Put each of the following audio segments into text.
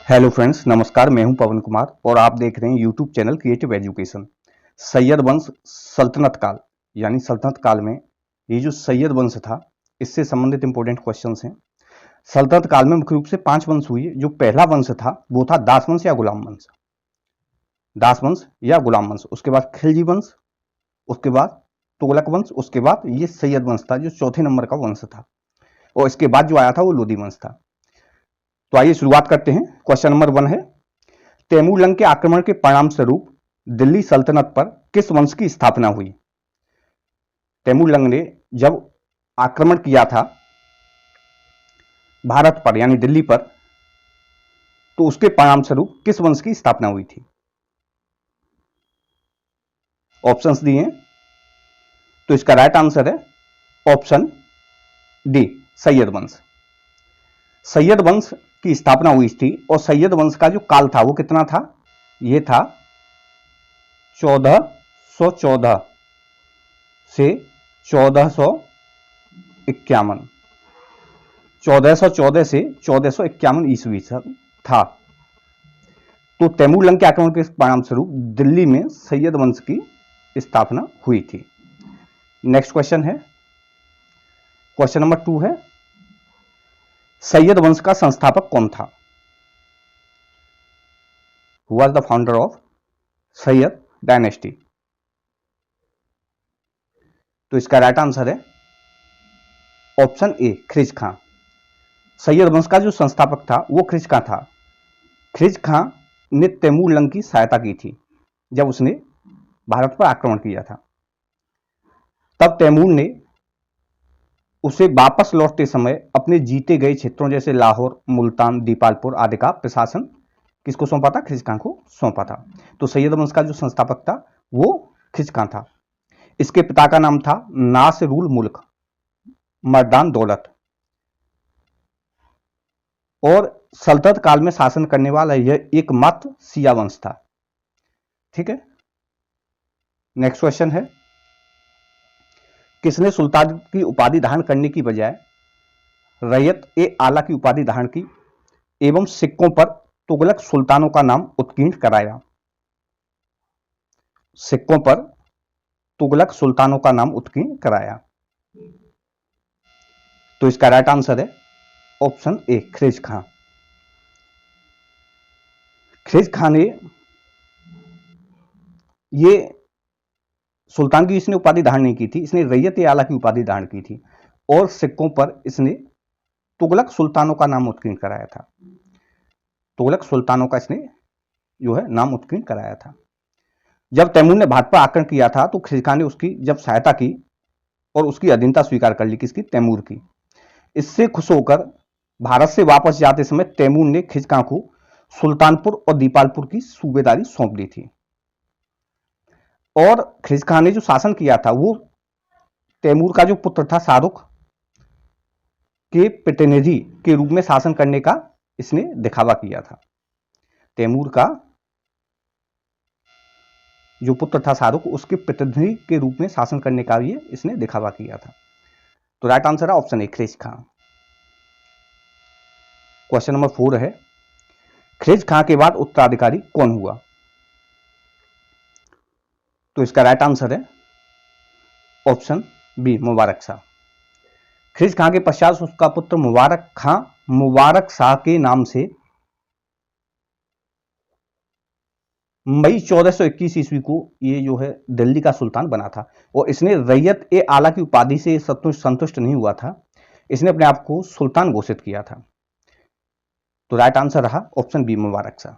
Hello friends, नमस्कार। मैं हूं पवन कुमार और आप देख रहे हैं YouTube channel creative education. Syed वंश सल्तनत काल यानी सल्तनत काल में ये जो सैयद वंश था, इससे संबंधित इंपॉर्टेंट क्वेश्चंस हैं। सल्तनत काल में मुख्य रूप से 5 वंश हुए। जो पहला वंश था वो था दास वंश या गुलाम वंश। दास वंश या गुलाम वंश, उसके बाद खिलजी वंश, उसके बाद तुगलक वंश, उसके बाद ये सैयद वंश था जो चौथे नंबर का वंश था, और इसके बाद जो आया था वो लोदी वंश था। तो आइए शुरुआत करते हैं। क्वेश्चन नंबर 1 है, तैमूरलंग के आक्रमण के परिणाम स्वरूप दिल्ली सल्तनत पर किस वंश की स्थापना हुई? तैमूरलंग ने जब आक्रमण किया था भारत पर यानी दिल्ली पर, तो उसके परिणाम स्वरूप किस वंश की स्थापना हुई थी? ऑप्शंस दिए हैं, तो इसका राइट आंसर है ऑप्शन डी, सैयद वंश। सैयद वंश की स्थापना हुई थी, और सैयद वंश का जो काल था वो कितना था? ये था 1414 से 1451। 1414 से 1451 ईस्वी तक था। तो तैमूरलंग के आक्रमण के परिणाम स्वरूप दिल्ली में सैयद वंश की स्थापना हुई थी। नेक्स्ट क्वेश्चन है, क्वेश्चन नंबर 2 है, सैयद वंश का संस्थापक कौन था? Who was the founder of Syed dynasty? तो इसका राइट आंसर है ऑप्शन ए, खिज खां। सैयद वंश का जो संस्थापक था वो खिज खां था। खिज खां ने तैमूरलंग की सहायता की थी जब उसने भारत पर आक्रमण किया था। तब तैमूर ने उसे वापस लौटते समय अपने जीते गए क्षेत्रों जैसे लाहौर, मुल्तान, दीपालपुर आदि का प्रशासन किसको सौंपा था? खिज खां को सौंपा था। तो सैयद वंश का जो संस्थापक था वो खिज खां था। इसके पिता का नाम था नासिरुल मुल्क मर्दान दौलत, और सल्तनत काल में शासन करने वाला यह एकमात्र शिया वंश था। ठीक है, नेक्स्ट क्वेश्चन है, किसने सुल्तान की उपाधि धारण करने की बजाय रैयत ए आला की उपाधि धारण की एवं सिक्कों पर तुगलक सुल्तानों का नाम उत्कीर्ण कराया? सिक्कों पर तुगलक सुल्तानों का नाम उत्कीर्ण कराया। तो इसका राइट आंसर है ऑप्शन ए, खिज खां। खिज खां ने ये सुल्तान की इसने उपाधि धारण नहीं की थी, इसने रैयत ए आला की उपाधि धारण की थी, और सिक्कों पर इसने तुगलक सुल्तानों का नाम उत्कीर्ण कराया था। तुगलक सुल्तानों का इसने जो है नाम उत्कीर्ण कराया था। जब तैमूर ने भारत पर आक्रमण किया था तो खिज खां ने उसकी जब सहायता की और उसकी अधीनता स्वीकार कर ली, किसकी? तैमूर की। इससे खुश होकर भारत से वापस जाते समय तैमूर ने खिज खां को सुल्तानपुर और दीपालपुर की सूबेदारी सौंप दी थी। और खिज खां ने जो शासन किया था वो तैमूर का जो पुत्र था शाहरुख के प्रतिनिधि के रूप में शासन करने का इसने दिखावा किया था। तैमूर का जो पुत्र था शाहरुख, उसके प्रतिनिधि के रूप में शासन करने का ये इसने दिखावा किया था। तो राइट आंसर है option A, Khizr Khan. Question number 4 है, खिज खां के बाद उत्तराधिकारी कौन हुआ? तो इसका राइट आंसर है ऑप्शन बी, मुबारक शाह। खिज खां के पश्चात उसका पुत्र मुबारक खां मुबारक शाह के नाम से मई 1421 ईस्वी को ये जो है दिल्ली का सुल्तान बना था, और इसने रैयत ए आला की उपाधि से संतुष्ट नहीं हुआ था, इसने अपने आप को सुल्तान घोषित किया था। तो राइट आंसर रहा option B, Mubarak Shah.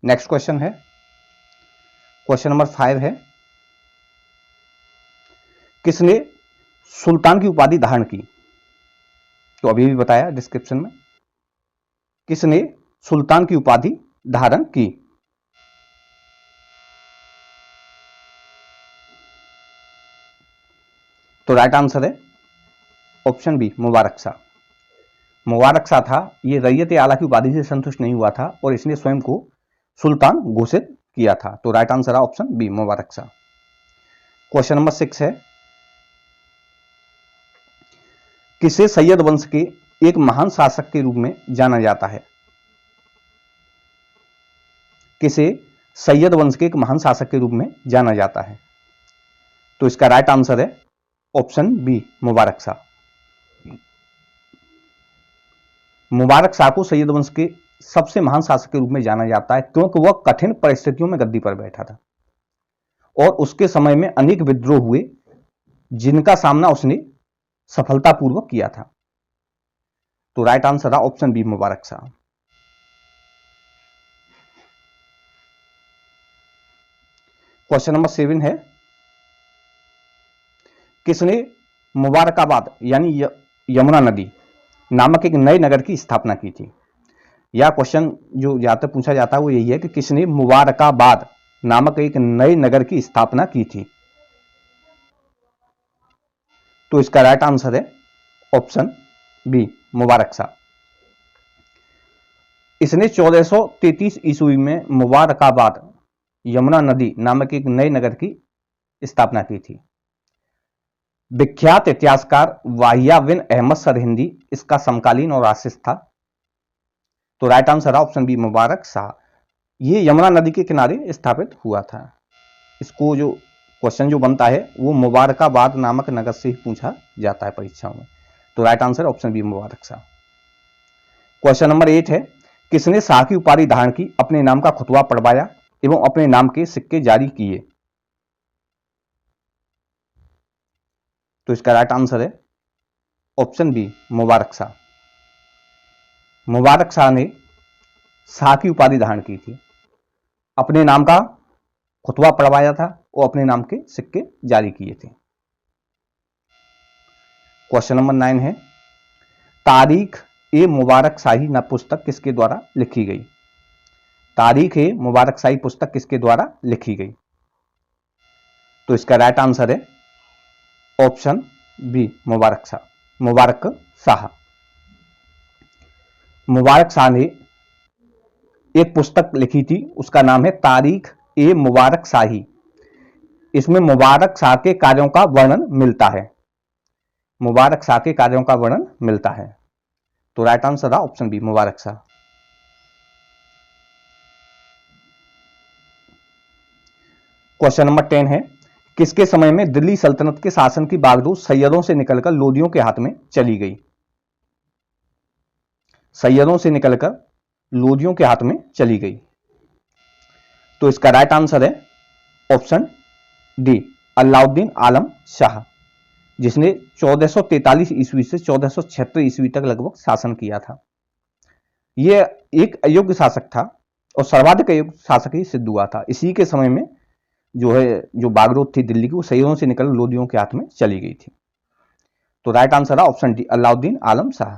Next question है, क्वेश्चन नंबर 5 है, किसने सुल्तान की उपाधि धारण की? तो अभी भी बताया डिस्क्रिप्शन में, किसने सुल्तान की उपाधि धारण की? तो राइट आंसर है ऑप्शन बी, मुबारक शाह। मुबारक शाह था, ये रैयत ए आला की उपाधि से संतुष्ट नहीं हुआ था और इसने स्वयं को सुल्तान घोषित किया था। तो राइट आंसर है option B, Mubarak Shah. Question number 6 है, किसे सैयद वंश के एक महान शासक के रूप में जाना जाता है? किसे सैयद वंश के एक महान शासक के रूप में जाना जाता है? तो इसका राइट आंसर है ऑप्शन बी, मुबारक शाह। मुबारक शाह को सैयद वंश के सबसे महान शासक के रूप में जाना जाता है क्योंकि वह कठिन परिस्थितियों में गद्दी पर बैठा था और उसके समय में अनेक विद्रोह हुए जिनका सामना उसने सफलतापूर्वक किया था। तो राइट आंसर है option B, Mubarak Shah. Question number 7 है, किसने मुबारकाबाद यानी यमुना नदी नामक एक नए नगर की स्थापना की थी? यह क्वेश्चन जो ज्यादातर पूछा जाता है वो यही है कि किसने मुबारकाबाद नामक एक नए नगर की स्थापना की थी? तो इसका राइट आंसर है ऑप्शन बी, मुबारक शाह। इसने 1433 ईस्वी में मुबारकाबाद यमुना नदी नामक एक नए नगर की स्थापना की थी। विख्यात इतिहासकार वाहिया बिन अहमद सरहिंदी इसका समकालीन और आशीष था। तो राइट आंसर है ऑप्शन बी, मुबारक शाह। ये यमुना नदी के किनारे स्थापित हुआ था। इसको जो क्वेश्चन जो बनता है वो मुबारकाबाद नामक नगर से ही पूछा जाता है परीक्षाओं में। तो right answer option B, Mubarak Shah. Question number 8 है, किसने शाह की उपाधि धारण की, अपने नाम का खुतबा पढ़वाया एवं अपने नाम के सिक्के जारी किए? तो इसका राइट आंसर है ऑप्शन बी, मुबारक शाह। मुबारक शाह ने शाह की उपाधि धारण की थी, अपने नाम का खुतबा पढ़वाया था और अपने नाम के सिक्के जारी किए थे। क्वेश्चन नंबर 9 है, तारीख ए मुबारक शाही न पुस्तक किसके द्वारा लिखी गई? तारीख ए मुबारक शाही पुस्तक किसके द्वारा लिखी गई? तो इसका राइट आंसर है ऑप्शन बी, मुबारक शाह। मुबारक शाह। मुबारक शाह ने एक पुस्तक लिखी थी, उसका नाम है तारीख ए मुबारक शाही। इसमें मुबारक शाह के कार्यों का वर्णन मिलता है। मुबारक शाह के कार्यों का वर्णन मिलता है। तो राइट आंसर है option B, Mubarak Shah. Question number 10 है, किसके समय में दिल्ली सल्तनत के शासन की बागडोर सैयदों से निकलकर लोदियों के हाथ में चली गई? सैयदों से निकलकर लोदियों के हाथ में चली गई। तो इसका राइट आंसर है ऑप्शन डी, अलाउद्दीन आलम शाह, जिसने 1443 ईस्वी से 1476 ईस्वी तक लगभग शासन किया था। यह एक अयोग्य शासक था और सर्वाधिक अयोग्य शासक ही सिद्ध हुआ था। इसी के समय में जो बागडोर थी दिल्ली की, वो सैयदों से निकल लोदियों के हाथ में चली गई थी। तो राइट आंसर है ऑप्शन डी, अलाउद्दीन आलम शाह।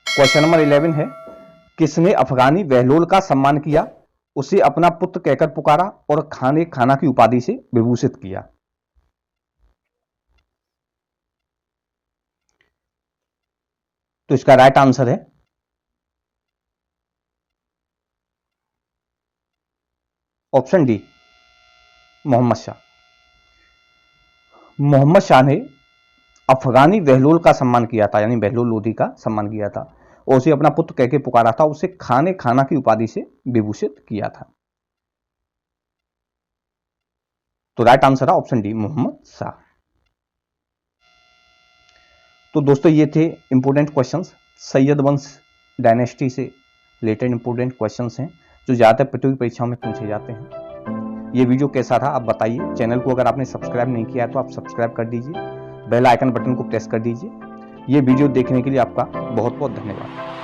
क्वेश्चन नंबर 11 है, किसने अफगानी बहलोल का सम्मान किया, उसे अपना पुत्र कहकर पुकारा और खाने खाना की उपाधि से विभूषित किया? तो इसका राइट आंसर है ऑप्शन डी, मोहम्मद शाह। मोहम्मद शाह ने अफगानी बहलोल का सम्मान किया था, यानी बहलोल लोदी का सम्मान किया था और उसे अपना पुत्र कहकर पुकारा था, उसे खाने खाना की उपाधि से विभूषित किया था। तो राइट आंसर है ऑप्शन डी, मोहम्मद शाह। तो दोस्तों ये थे इंपोर्टेंट क्वेश्चंस, सैयद वंश डायनेस्टी से रिलेटेड इंपोर्टेंट क्वेश्चंस हैं जो ज्यादातर प्रतियोगी परीक्षाओं में पूछे जाते हैं। ये वीडियो कैसा था आप बताइए। चैनल को अगर आपने सब्सक्राइब नहीं किया है तो आप सब्सक्राइब कर दीजिए, बेल आइकन बटन को प्रेस कर दीजिए। ये वीडियो देखने के लिए आपका बहुत बहुत धन्यवाद।